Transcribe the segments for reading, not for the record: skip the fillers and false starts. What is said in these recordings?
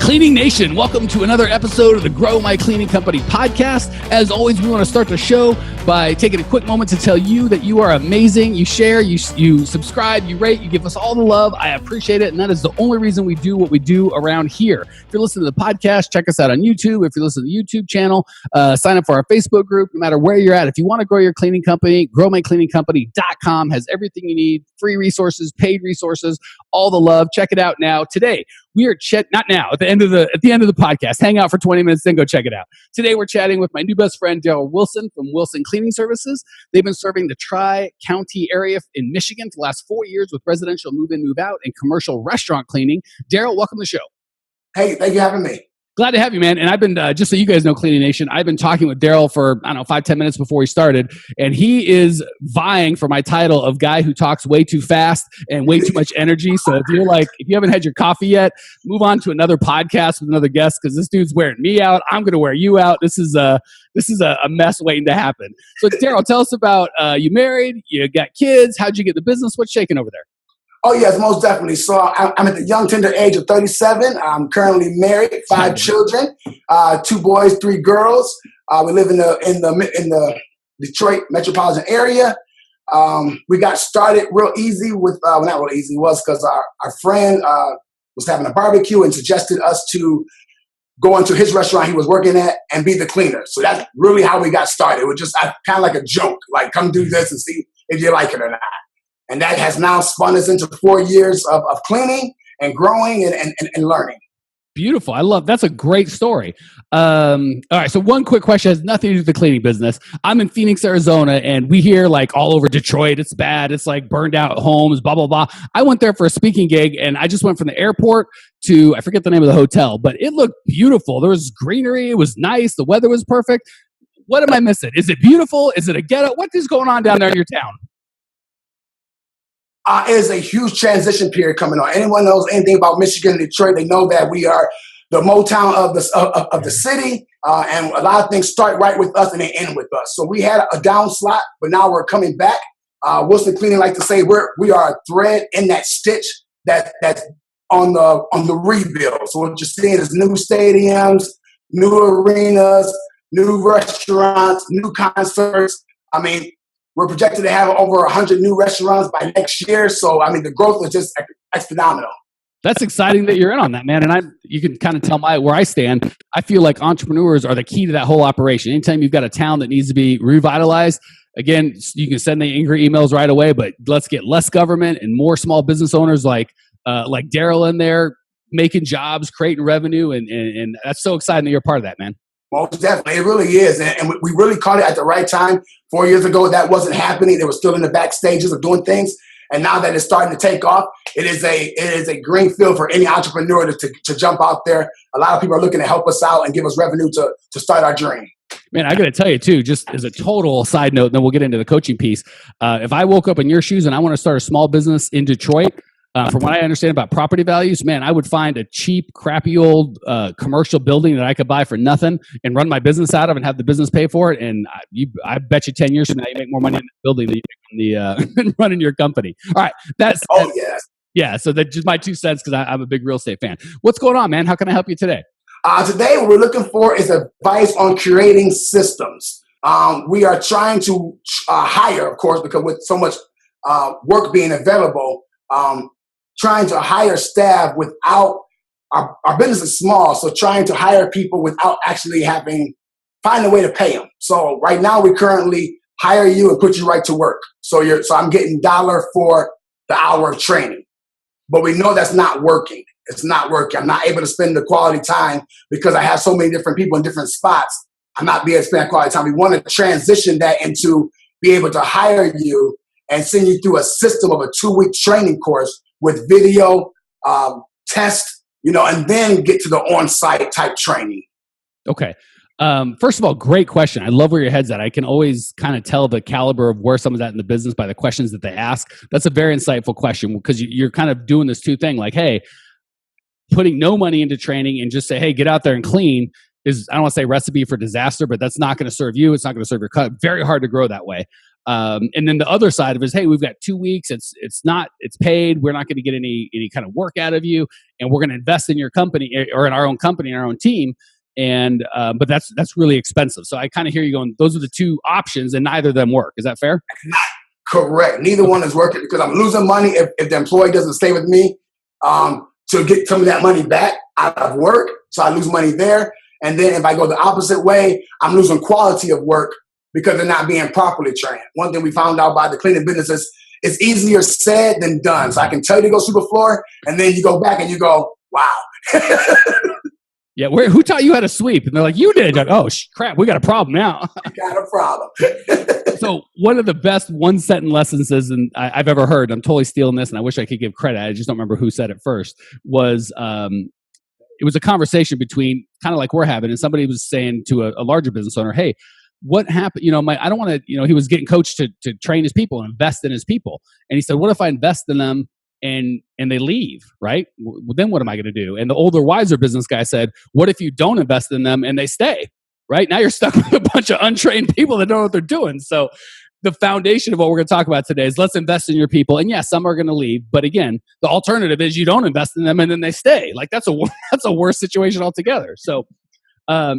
Cleaning Nation, welcome to another episode of the Grow My Cleaning Company podcast. As always, we want to start the show by taking a quick moment to tell you that you are amazing. You share, you subscribe, you rate, you give us all the love. I appreciate it, and that is the only reason we do what we do around here. If you're listening to the podcast, check us out on YouTube. If you're listening to the YouTube channel, sign up for our Facebook group, no matter where you're at. If you want to grow your cleaning company, growmycleaningcompany.com has everything you need, free resources, paid resources, all the love. Check it out now. Today, we are not now, at the end of the podcast. Hang out for 20 minutes, then go check it out. Today, we're chatting with my new best friend, Darryl Wilson from Wilson Cleaning Services. They've been serving the Tri-County area in Michigan for the last 4 years with residential move-in, move-out, and commercial restaurant cleaning. Darryl, welcome to the show. Hey, thank you for having me. Glad to have you, man. And I've been, just so you guys know, Cleaning Nation, I've been talking with Darryl for, 5-10 minutes before we started. And he is vying for my title of guy who talks way too fast and way too much energy. So if you haven't had your coffee yet, move on to another podcast with another guest, because this dude's wearing me out. I'm going to wear you out. This is a mess waiting to happen. So Darryl, tell us about, you married, you got kids. How'd you get the business? What's shaking over there? Oh, yes, most definitely. So I'm at the young, tender age of 37. I'm currently married, 5 children, 2 boys, 3 girls. We live in the Detroit metropolitan area. We got started real easy with, not real easy, it was because our friend was having a barbecue and suggested us to go into his restaurant he was working at and be the cleaner. So that's really how we got started. It was just kind of like a joke, like come do this and see if you like it or not. And that has now spun us into 4 years of cleaning and growing and learning. Beautiful. I love that's a great story. All right. So one quick question has nothing to do with the cleaning business. I'm in Phoenix, Arizona, and we hear like all over Detroit, it's bad. It's like burned out homes, blah, blah, blah. I went there for a speaking gig, and I just went from the airport to, I forget the name of the hotel, but it looked beautiful. There was greenery. It was nice. The weather was perfect. What am I missing? Is it beautiful? Is it a ghetto? What is going on down there in your town? It is a huge transition period coming on. Anyone knows anything about Michigan and Detroit, they know that we are the Motown of the city, and a lot of things start right with us and they end with us. So we had a down slot, but now we're coming back. Wilson Cleaning like to say we are a thread in that stitch that's on the rebuild. So what you're seeing is new stadiums, new arenas, new restaurants, new concerts. I mean, we're projected to have over 100 new restaurants by next year. So, I mean, the growth is just phenomenal. That's exciting that you're in on that, man. And you can kind of tell where I stand. I feel like entrepreneurs are the key to that whole operation. Anytime you've got a town that needs to be revitalized, again, you can send the angry emails right away, but let's get less government and more small business owners like Darryl in there making jobs, creating revenue. And that's so exciting that you're part of that, man. Most definitely. It really is. And we really caught it at the right time. 4 years ago, that wasn't happening. They were still in the back stages of doing things. And now that it's starting to take off, it is a green field for any entrepreneur to jump out there. A lot of people are looking to help us out and give us revenue to start our dream. Man, I got to tell you, too, just as a total side note, then we'll get into the coaching piece. If I woke up in your shoes and I want to start a small business in Detroit, from what I understand about property values, man, I would find a cheap, crappy old commercial building that I could buy for nothing and run my business out of and have the business pay for it. And I bet you 10 years from now, you make more money in the building than you make on running your company. All right. Yes. Yeah. So that's just my 2 cents because I'm a big real estate fan. What's going on, man? How can I help you today? Today, what we're looking for is advice on creating systems. We are trying to hire, of course, because with so much work being available, trying to hire staff without our business is small, so trying to hire people without actually find a way to pay them. So right now we currently hire you and put you right to work. So I'm getting $1 for the hour of training, but we know that's not working. It's not working. I'm not able to spend the quality time because I have so many different people in different spots. I'm not being able to spend that quality time. We want to transition that into be able to hire you and send you through a system of a 2-week training course with video, test, and then get to the on-site type training. Okay. First of all, great question. I love where your head's at. I can always kind of tell the caliber of where someone's at in the business by the questions that they ask. That's a very insightful question because you're kind of doing this 2 thing like, hey, putting no money into training and just say, hey, get out there and clean is, I don't want to say recipe for disaster, but that's not going to serve you. It's not going to serve your cut. Very hard to grow that way. And then the other side of it is, hey, we've got 2 weeks. It's paid. We're not going to get any kind of work out of you, and we're going to invest in your company or in our own company, in our own team. And but that's really expensive. So I kind of hear you going, those are the two options, and neither of them work. Is that fair? Correct. Neither one is working because I'm losing money if the employee doesn't stay with me to get some of that money back out of work. So I lose money there. And then if I go the opposite way, I'm losing quality of work because they're not being properly trained. One thing we found out by the cleaning business is it's easier said than done. So I can tell you to go sweep the floor, and then you go back and you go, wow. Yeah, who taught you how to sweep? And they're like, you did. Like, oh, crap, we got a problem now. Got a problem. So one of the best one-sentence lessons I've ever heard, I'm totally stealing this, and I wish I could give credit, I just don't remember who said it first, was it was a conversation between, kind of like we're having, and somebody was saying to a larger business owner, hey, what happened? I don't want to, he was getting coached to train his people and invest in his people. And he said, what if I invest in them and they leave, right? Well, then what am I going to do? And the older, wiser business guy said, what if you don't invest in them and they stay, right? Now you're stuck with a bunch of untrained people that don't know what they're doing. So the foundation of what we're going to talk about today is let's invest in your people. And yeah, some are going to leave. But again, the alternative is you don't invest in them and then they stay. Like that's a worse situation altogether. So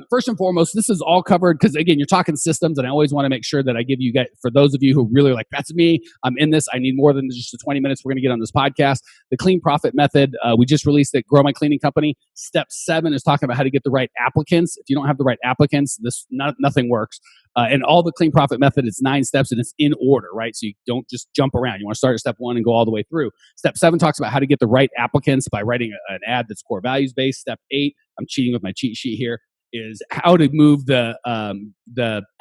first and foremost, this is all covered because, again, you're talking systems, and I always want to make sure that I give you guys, for those of you who really like, that's me, I'm in this, I need more than just the 20 minutes we're going to get on this podcast. The clean profit method, we just released it, Grow My Cleaning Company. Step 7 is talking about how to get the right applicants. If you don't have the right applicants, nothing works. And all the clean profit method, it's 9 steps, and it's in order, right? So you don't just jump around. You want to start at step 1 and go all the way through. Step 7 talks about how to get the right applicants by writing an ad that's core values based. Step 8, I'm cheating with my cheat sheet here, is how to move the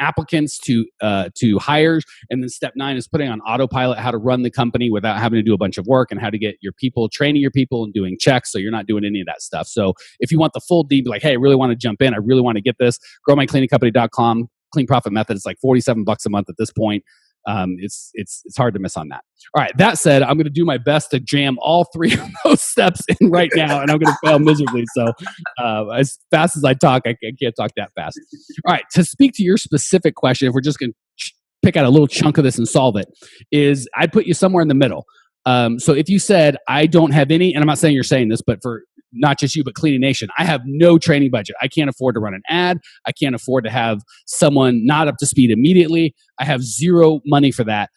applicants to hires. And then step 9 is putting on autopilot how to run the company without having to do a bunch of work, and how to get your people, training your people and doing checks so you're not doing any of that stuff. So if you want the full deep, like, hey, I really want to jump in, I really want to get this, growmycleaningcompany.com, clean profit method. It's like $47 a month at this point. It's hard to miss on that. All right. That said, I'm going to do my best to jam all 3 of those steps in right now, and I'm going to fail miserably. So, as fast as I talk, I can't talk that fast. All right. To speak to your specific question, if we're just going to pick out a little chunk of this and solve it, is I'd put you somewhere in the middle. So if you said, I don't have any, and I'm not saying you're saying this, but for not just you, but Cleaning Nation, I have no training budget. I can't afford to run an ad. I can't afford to have someone not up to speed immediately. I have zero money for that.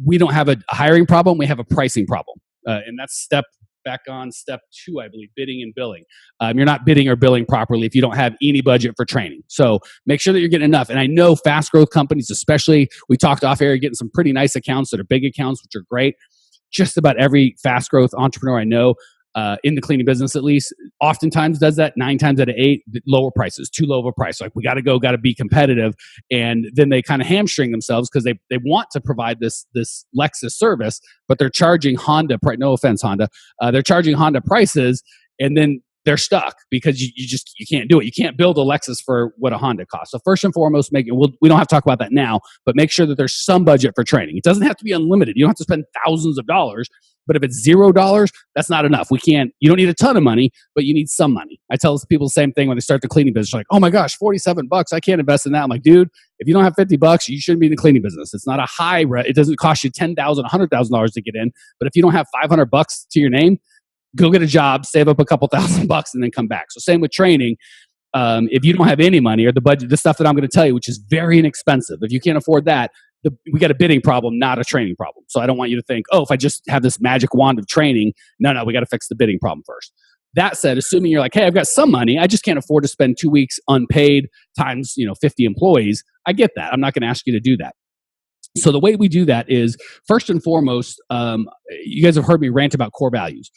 We don't have a hiring problem. We have a pricing problem. And that's step 2, I believe, bidding and billing. You're not bidding or billing properly if you don't have any budget for training. So make sure that you're getting enough. And I know fast growth companies, especially, we talked off air, getting some pretty nice accounts that are big accounts, which are great. Just about every fast growth entrepreneur I know, in the cleaning business at least, oftentimes does that. 9 times out of 8, lower prices, too low of a price. Like, we got to be competitive. And then they kind of hamstring themselves because they want to provide this Lexus service, but they're charging Honda, no offense, Honda, they're charging Honda prices, and then they're stuck because you can't do it. You can't build a Lexus for what a Honda costs. So first and foremost, we don't have to talk about that now, but make sure that there's some budget for training. It doesn't have to be unlimited. You don't have to spend thousands of dollars, but if it's $0, that's not enough. You don't need a ton of money, but you need some money. I tell people the same thing when they start the cleaning business. They're like, oh my gosh, $47, I can't invest in that. I'm like, dude, if you don't have $50, you shouldn't be in the cleaning business. It's not a high, it doesn't cost you $10,000, $100,000 to get in. But if you don't have $500 to your name, go get a job, save up a couple $1,000 and then come back. So same with training. If you don't have any money or the budget, the stuff that I'm going to tell you, which is very inexpensive, if you can't afford that, we got a bidding problem, not a training problem. So I don't want you to think, oh, if I just have this magic wand of training, no, we got to fix the bidding problem first. That said, assuming you're like, hey, I've got some money, I just can't afford to spend 2 weeks unpaid times 50 employees. I get that. I'm not going to ask you to do that. So the way we do that is, first and foremost, you guys have heard me rant about core values.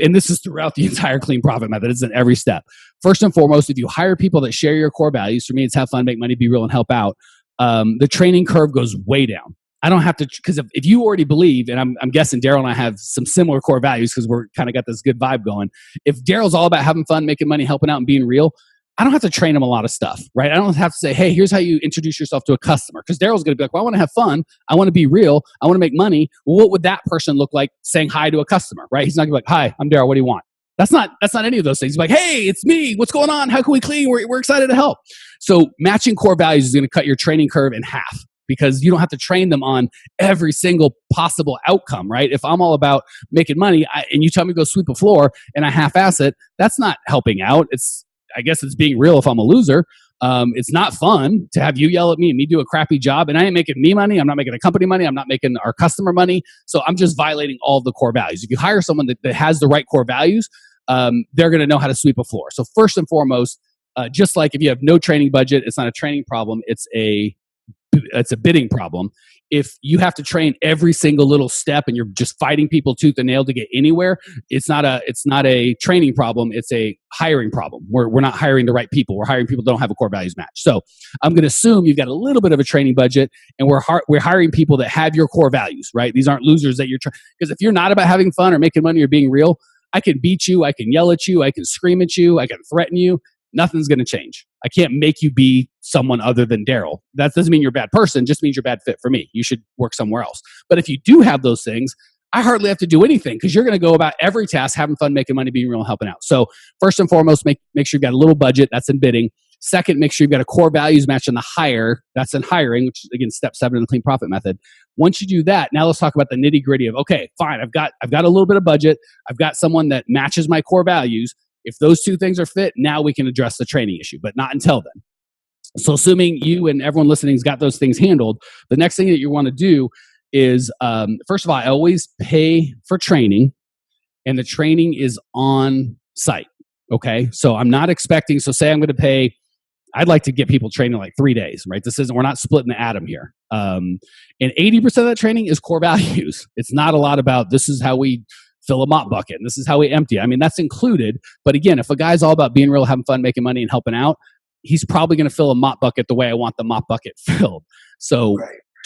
And this is throughout the entire clean profit method, it's in every step. First and foremost, if you hire people that share your core values, for me, it's have fun, make money, be real, and help out. The training curve goes way down. I don't have to, because if you already believe, and I'm guessing Darrell and I have some similar core values because we're kind of got this good vibe going. If Darrell's all about having fun, making money, helping out, and being real, I don't have to train him a lot of stuff, right? I don't have to say, hey, here's how you introduce yourself to a customer. Because Darrell's going to be like, well, I want to have fun. I want to be real. I want to make money. Well, what would that person look like saying hi to a customer, right? He's not going to be like, hi, I'm Darrell. What do you want? That's not any of those things. He's like, hey, it's me. What's going on? How can we clean? We're excited to help. So matching core values is going to cut your training curve in half, because you don't have to train them on every single possible outcome, right? If I'm all about making money and you tell me to go sweep a floor and I half-ass it, that's not helping out. I guess it's being real if I'm a loser. It's not fun to have you yell at me and me do a crappy job, and I ain't making me money. I'm not making a company money. I'm not making our customer money. So I'm just violating all of the core values. If you hire someone that has the right core values, they're going to know how to sweep a floor. So first and foremost, just like if you have no training budget, it's not a training problem. It's a bidding problem. If you have to train every single little step and you're just fighting people tooth and nail to get anywhere, it's not a training problem. It's a hiring problem. We're not hiring the right people. We're hiring people that don't have a core values match. So I'm going to assume you've got a little bit of a training budget, and we're hiring people that have your core values, right? These aren't losers that you're trying. Because if you're not about having fun or making money or being real, I can beat you, I can yell at you, I can scream at you, I can threaten you. Nothing's going to change. I can't make you be someone other than Darryl. That doesn't mean you're a bad person, just means you're a bad fit for me. You should work somewhere else. But if you do have those things, I hardly have to do anything because you're going to go about every task, having fun, making money, being real, and helping out. So first and foremost, make sure you've got a little budget. That's in bidding. Second, make sure you've got a core values match in the hire. That's in hiring, which is, again, step 7 in the clean profit method. Once you do that, now let's talk about the nitty gritty of, okay, fine, I've got a little bit of budget. I've got someone that matches my core values. If those two things are fit, now we can address the training issue, but not until then. So assuming you and everyone listening has got those things handled, the next thing that you want to do is, first of all, I always pay for training, and the training is on site. Okay. So I'm not expecting, so say I'm going to pay, I'd like to get people trained in like 3 days, right? We're not splitting the atom here. And 80% of that training is core values. It's not a lot about this is how we fill a mop bucket and this is how we empty it. I mean, that's included. But again, if a guy's all about being real, having fun, making money, and helping out, he's probably going to fill a mop bucket the way I want the mop bucket filled. So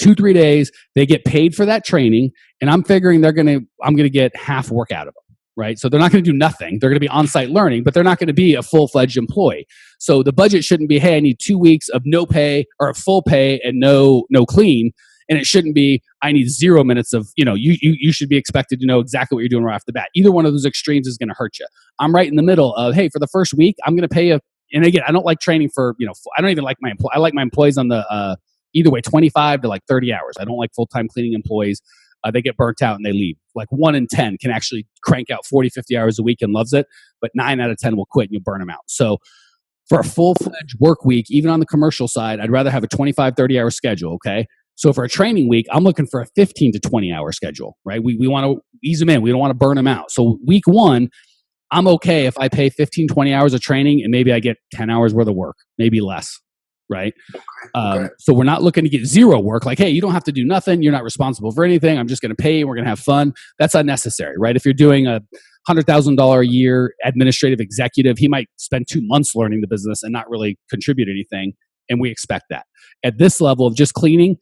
2-3 days, they get paid for that training, and I'm figuring I'm going to get half work out of them, right? So they're not going to do nothing. They're going to be on-site learning, but they're not going to be a full-fledged employee. So the budget shouldn't be, hey, I need 2 weeks of no pay or a full pay and no clean. And it shouldn't be, I need 0 minutes of, you should be expected to know exactly what you're doing right off the bat. Either one of those extremes is going to hurt you. I'm right in the middle of, hey, for the first week, I'm going to pay and again, I don't like training for, I don't even like I like my employees on the, either way, 25 to like 30 hours. I don't like full-time cleaning employees. They get burnt out and they leave. Like 1 in 10 can actually crank out 40, 50 hours a week and loves it, but 9 out of 10 will quit and you'll burn them out. So for a full-fledged work week, even on the commercial side, I'd rather have a 25, 30-hour schedule, okay? So for a training week, I'm looking for a 15 to 20-hour schedule, right? We want to ease them in. We don't want to burn them out. So week 1, I'm okay if I pay 15, 20 hours of training and maybe I get 10 hours worth of work, maybe less, right? Okay. So we're not looking to get 0 work. Like, hey, you don't have to do nothing. You're not responsible for anything. I'm just going to pay you. We're going to have fun. That's unnecessary, right? If you're doing a $100,000 a year administrative executive, he might spend 2 months learning the business and not really contribute anything. And we expect that. At this level of just cleaning,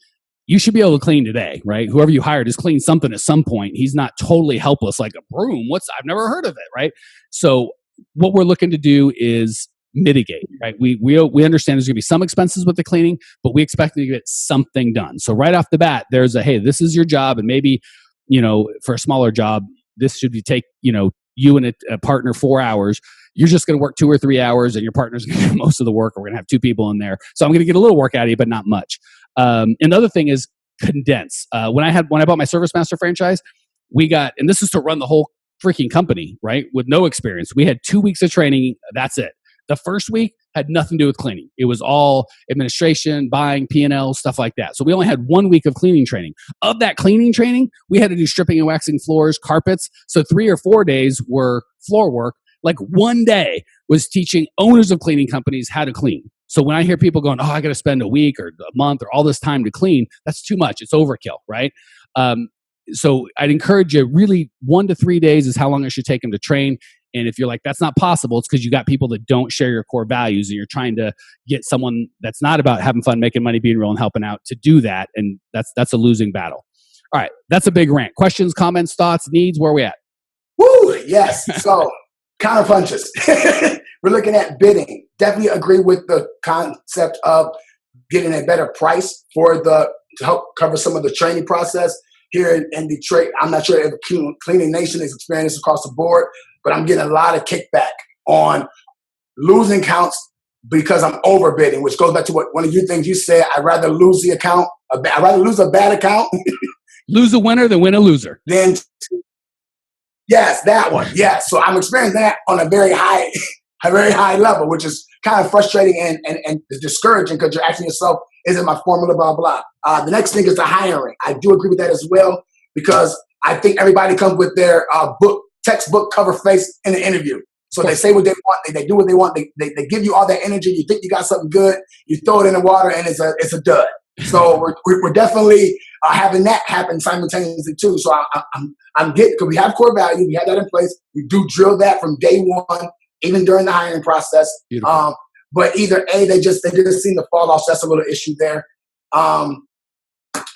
you should be able to clean today, right? Whoever you hired has cleaned something at some point. He's not totally helpless like a broom. I've never heard of it, right? So what we're looking to do is mitigate, right? We understand there's going to be some expenses with the cleaning, but we expect to get something done. So right off the bat, there's hey, this is your job, and maybe, for a smaller job, this should be you and a partner 4 hours. You're just going to work 2 or 3 hours, and your partner's going to do most of the work. We're going to have 2 people in there, so I'm going to get a little work out of you, but not much. Another thing is condense. When I bought my Service Master franchise, and this is to run the whole freaking company, right? With no experience. We had 2 weeks of training. That's it. The first week had nothing to do with cleaning. It was all administration, buying, P&L, stuff like that. So we only had 1 week of cleaning training. Of that cleaning training, we had to do stripping and waxing floors, carpets. So 3 or 4 days were floor work. Like 1 day was teaching owners of cleaning companies how to clean. So when I hear people going, I got to spend a week or a month or all this time to clean, that's too much. It's overkill, right? So I'd encourage you, really 1 to 3 days is how long it should take them to train. And if you're like, that's not possible, it's because you got people that don't share your core values and you're trying to get someone that's not about having fun, making money, being real, and helping out to do that. And that's a losing battle. All right. That's a big rant. Questions, comments, thoughts, needs, where are we at? Woo! Yes. So counter punches. We're looking at bidding. Definitely agree with the concept of getting a better price to help cover some of the training process here in Detroit. I'm not sure if Cleaning Nation is experiencing this across the board, but I'm getting a lot of kickback on losing counts because I'm overbidding, which goes back to what one of you things you said. I'd rather lose the account I'd rather lose a bad account. Lose a winner than win a loser. Then, yes, that one. Yes. So I'm experiencing that on a very high level, which is kind of frustrating and discouraging because you're asking yourself, is it my formula, blah, blah. The next thing is the hiring. I do agree with that as well because I think everybody comes with their textbook cover face in the interview. So they say what they want, they do what they want, they give you all that energy, you think you got something good, you throw it in the water and it's a dud. So we're definitely having that happen simultaneously too. So I'm getting, because we have core value, we have that in place. We do drill that from day one, even during the hiring process. But either A, they just seem to fall off. So that's a little issue there.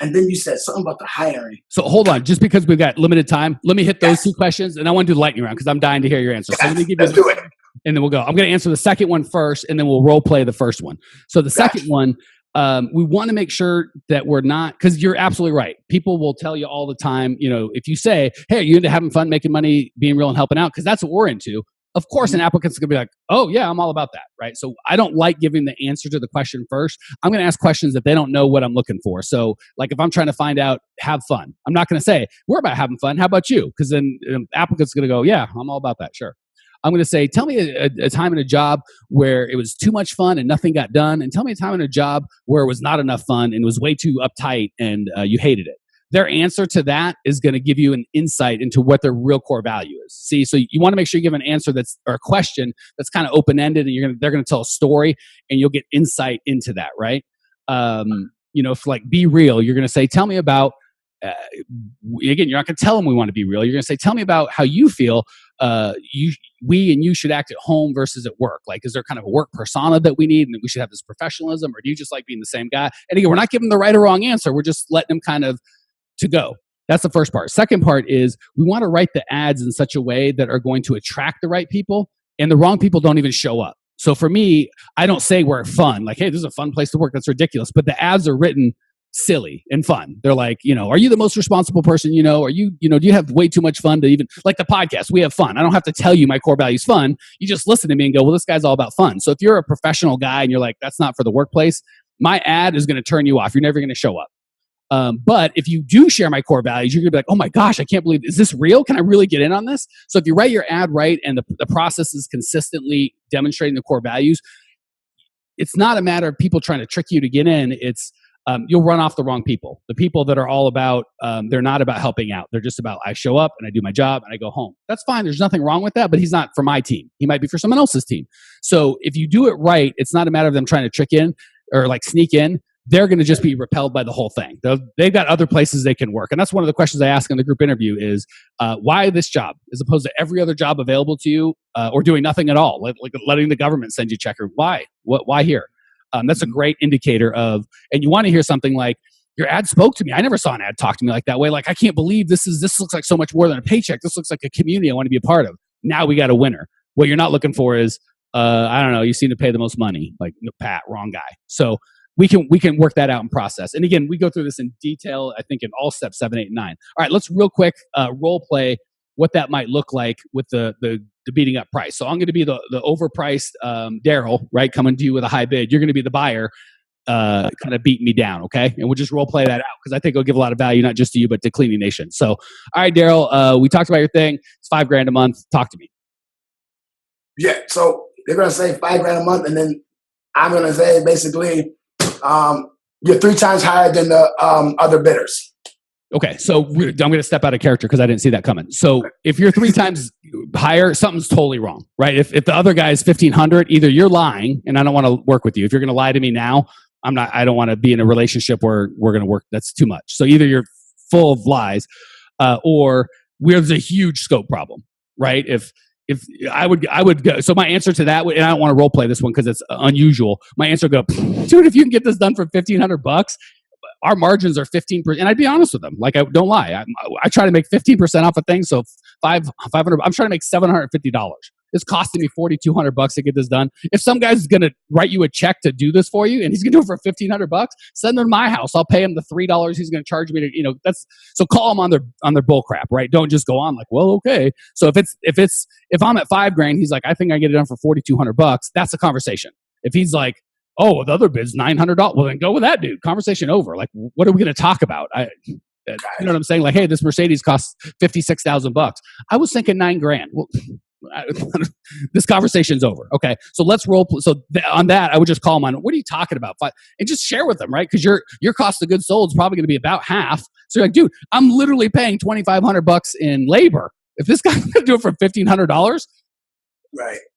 And then you said something about the hiring. So hold on, just because we've got limited time, let me hit those two questions, and I want to do the lightning round because I'm dying to hear your answer. So let me give Let's do it. And then we'll go. I'm going to answer the second one first, and then we'll role play the first one. So the second one, we want to make sure that we're not, because you're absolutely right. People will tell you all the time, if you say, hey, are you into having fun, making money, being real and helping out? Because that's what we're into. Of course, an applicant's going to be like, oh, yeah, I'm all about that, right? So I don't like giving the answer to the question first. I'm going to ask questions that they don't know what I'm looking for. So like if I'm trying to find out, have fun, I'm not going to say, we're about having fun. How about you? Because then an applicant's going to go, yeah, I'm all about that. Sure. I'm going to say, tell me a time in a job where it was too much fun and nothing got done. And tell me a time in a job where it was not enough fun and was way too uptight and you hated it. Their answer to that is going to give you an insight into what their real core value is. See, so you want to make sure you give an answer or a question that's kind of open-ended, and they're going to tell a story, and you'll get insight into that, right? If like be real, you're going to say, tell me about. Again, you're not going to tell them we want to be real. You're going to say, tell me about how you feel. We and you should act at home versus at work. Like, is there kind of a work persona that we need, and that we should have this professionalism, or do you just like being the same guy? And again, we're not giving the right or wrong answer. We're just letting them kind of to go. That's the first part. Second part is we want to write the ads in such a way that are going to attract the right people, and the wrong people don't even show up. So for me, I don't say we're fun. Like, hey, this is a fun place to work. That's ridiculous. But the ads are written silly and fun. They're like, are you the most responsible person? Are you, do you have way too much fun to even, like the podcast, we have fun. I don't have to tell you my core value is fun. You just listen to me and go, well, this guy's all about fun. So if you're a professional guy and you're like, that's not for the workplace, my ad is going to turn you off. You're never going to show up. But if you do share my core values, you're going to be like, oh my gosh, I can't believe, is this real? Can I really get in on this? So if you write your ad right and the process is consistently demonstrating the core values, it's not a matter of people trying to trick you to get in. It's you'll run off the wrong people. The people that are all about, they're not about helping out. They're just about, I show up and I do my job and I go home. That's fine. There's nothing wrong with that, but he's not for my team. He might be for someone else's team. So if you do it right, it's not a matter of them trying to trick in or like sneak in. They're going to just be repelled by the whole thing. They've got other places they can work. And that's one of the questions I ask in the group interview is, why this job as opposed to every other job available to you, or doing nothing at all, like letting the government send you checker? Why? Why here? That's a great indicator of, and you want to hear something like, your ad spoke to me. I never saw an ad talk to me like that way. Like, I can't believe this looks like so much more than a paycheck. This looks like a community I want to be a part of. Now we got a winner. What you're not looking for is, I don't know, you seem to pay the most money. Like, no, Pat, wrong guy. So we can work that out in process. And again, we go through this in detail, I think in all steps 7, 8, and 9. All right, let's real quick role play what that might look like with the beating up price. So I'm going to be the overpriced Darryl, right? Coming to you with a high bid. You're going to be the buyer, kind of beating me down, okay? And we'll just role play that out because I think it'll give a lot of value, not just to you, but to Cleaning Nation. So, all right, Darryl, we talked about your thing. It's $5,000 a month. Talk to me. Yeah, so they're going to say $5,000 a month, and then I'm going to say basically you're 3 times higher than the other bidders. Okay, so I'm going to step out of character because I didn't see that coming. So if you're 3 times higher, something's totally wrong, right? If the other guy is 1,500, either you're lying, and I don't want to work with you. If you're going to lie to me now, I don't want to be in a relationship where we're going to work. That's too much. So either you're full of lies, or there's a huge scope problem, right? If I would go, so my answer to that, and I don't want to role play this one because it's unusual. My answer would go, dude, if you can get this done for $1,500, our margins are 15%. And I'd be honest with them. Like, I don't lie. I try to make 15% off a thing. So 500, I'm trying to make $750. It's costing me $4,200 to get this done. If some guy's going to write you a check to do this for you and he's going to do it for $1,500, send them to my house. I'll pay him the $3 he's going to charge me to, so call them on their bull crap, right? Don't just go on like, well, okay. So if I'm at $5,000, he's like, I think I get it done for $4,200. That's a conversation. If he's like, Oh, the other bid's $900. Well, then go with that dude. Conversation over. Like, what are we going to talk about? You know what I'm saying? Like, hey, this Mercedes costs $56,000. I was thinking $9,000. Well, this conversation's over. Okay, so let's role. So on that, I would just call them on. What are you talking about? And just share with them, right? Because your cost of goods sold is probably going to be about half. So you're like, dude, I'm literally paying $2,500 in labor. If this guy's going to do it for $1,500,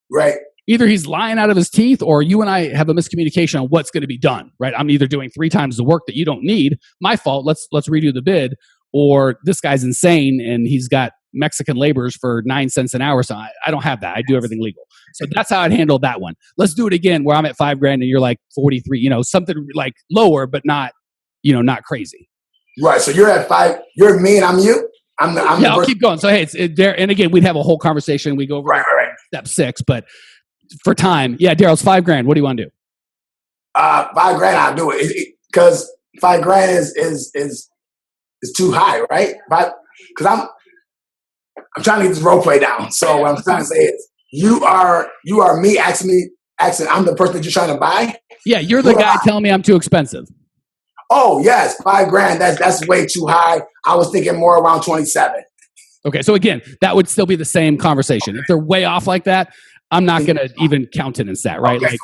right. Either he's lying out of his teeth, or you and I have a miscommunication on what's going to be done. Right? I'm either doing 3 times the work that you don't need. My fault. Let's redo the bid. Or this guy's insane and he's got Mexican laborers for 9 cents an hour. So I don't have that. I do everything legal. So that's how I'd handle that one. Let's do it again where I'm at $5,000 and you're like 43, something like lower, but not, not crazy. Right. So you're at 5, you're me and I'm you. I'll keep going. So, hey, it's there. And again, we'd have a whole conversation. We go over step 6, but for time. Yeah. Darryl, it's $5,000. What do you want to do? $5,000. I'll do it because $5,000 is too high, right? Because I'm trying to get this role play down. So what I'm trying to say is, you are me asking. I'm the person that you're trying to buy. Yeah, you're the guy telling me I'm too expensive. Oh yes, $5,000. That's way too high. I was thinking more around 27. Okay, so again, that would still be the same conversation. If they're way off like that, I'm not going to even countenance that, right? Okay.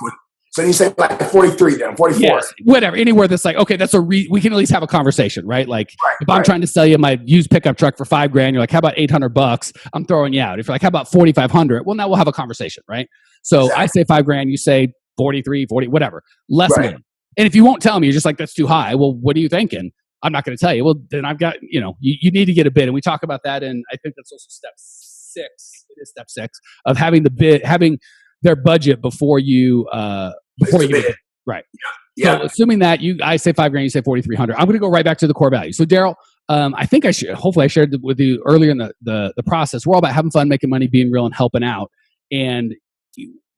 So you say like 43 then, 44. Yes, whatever. Anywhere that's like, okay, we can at least have a conversation, right? Like if I'm trying to sell you my used pickup truck for $5,000, you're like, how about $800? I'm throwing you out. If you're like, how about 4,500? Well, now we'll have a conversation, right? So exactly. I say $5,000, you say 43, 40, whatever. Less money. And if you won't tell me, you're just like, that's too high. Well, what are you thinking? I'm not going to tell you. Well, then I've got, you need to get a bid. And we talk about that. And I think that's also step 6. It is step 6 of having their budget before you bid. Right. Yeah. So assuming that I say $5,000, you say 4,300. I'm going to go right back to the core value. So Darryl, I think hopefully I shared with you earlier in the process. We're all about having fun, making money, being real, and helping out. And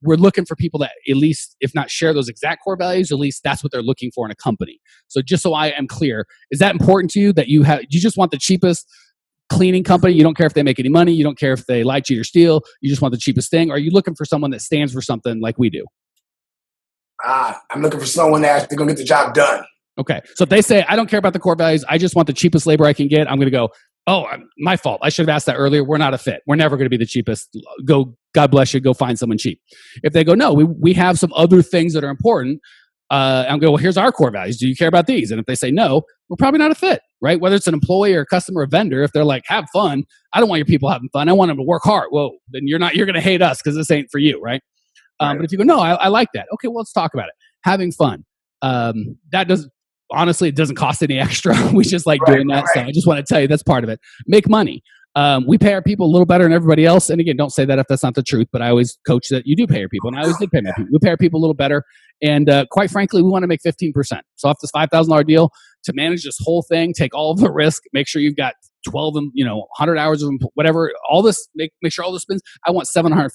we're looking for people that at least, if not share those exact core values, at least that's what they're looking for in a company. So just so I am clear, is that important to you that you just want the cheapest cleaning company? You don't care if they make any money. You don't care if they lie, cheat, or steal. You just want the cheapest thing. Or are you looking for someone that stands for something like we do? I'm looking for someone that's actually going to get the job done. Okay. So if they say, I don't care about the core values, I just want the cheapest labor I can get, I'm going to go, oh, my fault. I should have asked that earlier. We're not a fit. We're never going to be the cheapest. Go, God bless you. Go find someone cheap. If they go, no, we have some other things that are important. I'm going, well, here's our core values. Do you care about these? And if they say no, we're probably not a fit, right? Whether it's an employee or a customer or vendor, if they're like, have fun, I don't want your people having fun. I want them to work hard. Well, then you're going to hate us because this ain't for you, right? But if you go, no, I like that. Okay, well, let's talk about it. Having fun. Honestly, it doesn't cost any extra. We just like doing that. So I just want to tell you that's part of it. Make money. We pay our people a little better than everybody else. And again, don't say that if that's not the truth, but I always coach that you do pay your people. And I always did pay my people. We pay our people a little better. And quite frankly, we want to make 15%. So off this $5,000 deal, to manage this whole thing, take all of the risk, make sure you've got 12 and 100 hours of whatever, all this, make sure all this spins. I want $750.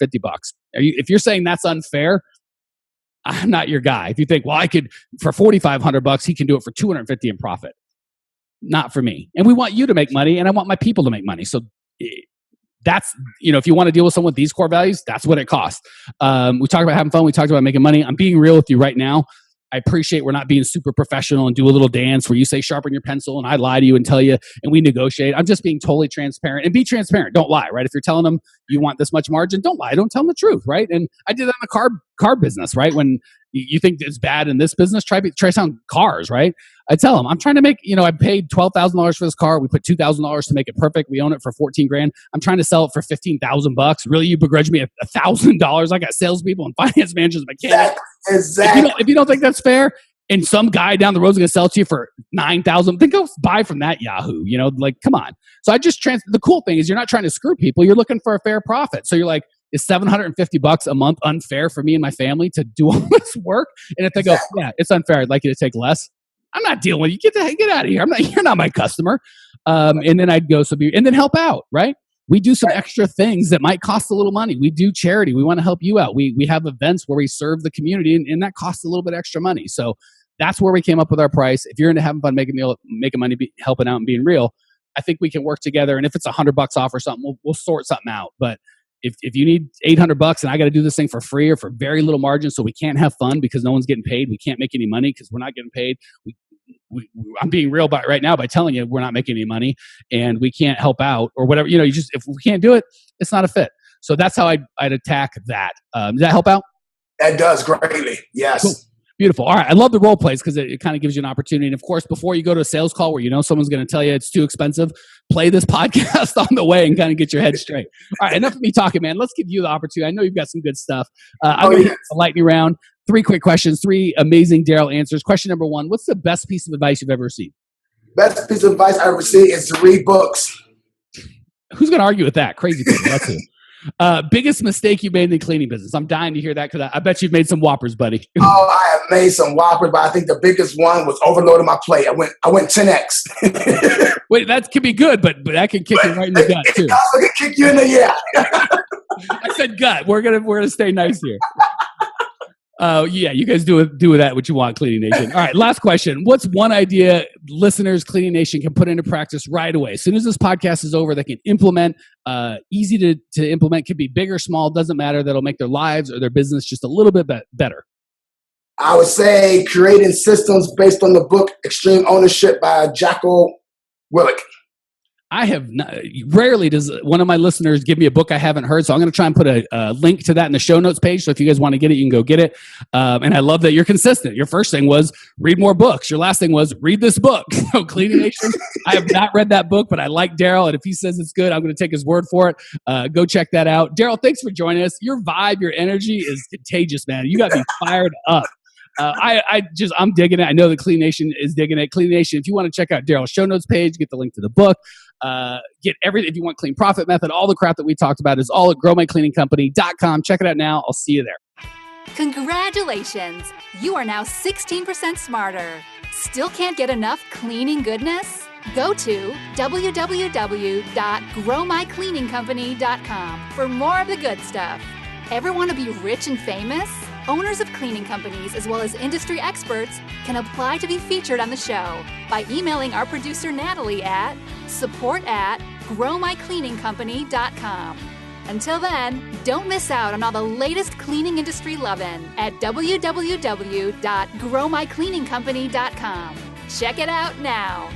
If you're saying that's unfair, I'm not your guy. If you think, well, I could for $4,500, he can do it for $250 in profit. Not for me. And we want you to make money, and I want my people to make money. So that's, if you want to deal with someone with these core values, that's what it costs. We talked about having fun. We talked about making money. I'm being real with you right now. I appreciate we're not being super professional and do a little dance where you say sharpen your pencil and I lie to you and tell you and we negotiate. I'm just being totally transparent, and be transparent. Don't lie, right? If you're telling them you want this much margin, don't lie. Don't tell them the truth, right? And I did that in the car business, right? When you think it's bad in this business, try selling cars, right? I tell them, I'm trying to make, I paid $12,000 for this car. We put $2,000 to make it perfect. We own it for $14,000. I'm trying to sell it for $15,000. Really? You begrudge me $1,000? I got salespeople and finance managers, mechanics. Exactly. If you don't think that's fair, and some guy down the road is going to sell it to you for $9,000, then go buy from that Yahoo. Come on. So I just the cool thing is you're not trying to screw people. You're looking for a fair profit. So you're like, is $750 a month unfair for me and my family to do all this work? And if they go, yeah, it's unfair, I'd like you to take less, I'm not dealing with you. Get out of here. You're not my customer. And then I'd go, and then help out, right? We do some extra things that might cost a little money. We do charity. We want to help you out. We have events where we serve the community, and that costs a little bit extra money. So that's where we came up with our price. If you're into having fun, making money, helping out, and being real, I think we can work together. And if it's $100 off or something, we'll sort something out. But if you need $800 and I got to do this thing for free or for very little margin, so we can't have fun because no one's getting paid, we can't make any money because we're not getting paid. I'm being real by right now by telling you we're not making any money and we can't help out or whatever. You know, if we can't do it, it's not a fit. So that's how I'd attack that. Does that help out? That does greatly. Yes. Cool. Beautiful. All right. I love the role plays because it kind of gives you an opportunity. And of course, before you go to a sales call where you know someone's going to tell you it's too expensive, play this podcast on the way and kind of get your head straight. All right. Enough of me talking, man. Let's give you the opportunity. I know you've got some good stuff. I'm going to hit the lightning round. 3 quick questions, 3 amazing Darrell answers. Question number 1, what's the best piece of advice you've ever received? Best piece of advice I ever received is to read books. Who's going to argue with that? Crazy people. That's who. Biggest mistake you made in the cleaning business? I'm dying to hear that because I bet you've made some whoppers, buddy. Oh, I have made some whoppers, but I think the biggest one was overloading my plate. I went 10x. Wait, that could be good, but that can kick you right in the gut too. It can kick you in the I said gut. We're gonna stay nice here. Yeah, you guys do with that what you want, Cleaning Nation. All right, last question. What's one idea listeners, Cleaning Nation, can put into practice right away? As soon as this podcast is over, they can implement. Easy to implement, could be big or small, doesn't matter. That'll make their lives or their business just a little bit better. I would say creating systems based on the book Extreme Ownership by Jocko Willink. I have not, rarely does one of my listeners give me a book I haven't heard. So I'm going to try and put a link to that in the show notes page. So if you guys want to get it, you can go get it. And I love that you're consistent. Your first thing was read more books. Your last thing was read this book. So Cleaning Nation, I have not read that book, but I like Darrell. And if he says it's good, I'm going to take his word for it. Go check that out. Darrell, thanks for joining us. Your vibe, your energy is contagious, man. You got me fired up. I'm digging it. I know the Clean Nation is digging it. Clean Nation, if you want to check out Darrell's show notes page, get the link to the book, get everything. If you want Clean Profit Method, all the crap that we talked about is all at growmycleaningcompany.com. Check it out now. I'll see you there. Congratulations! You are now 16% smarter. Still can't get enough cleaning goodness? Go to www.growmycleaningcompany.com for more of the good stuff. Ever want to be rich and famous? Owners of cleaning companies, as well as industry experts, can apply to be featured on the show by emailing our producer Natalie at support@growmycleaningcompany.com. Until then, don't miss out on all the latest cleaning industry lovin' at www.growmycleaningcompany.com. Check it out now.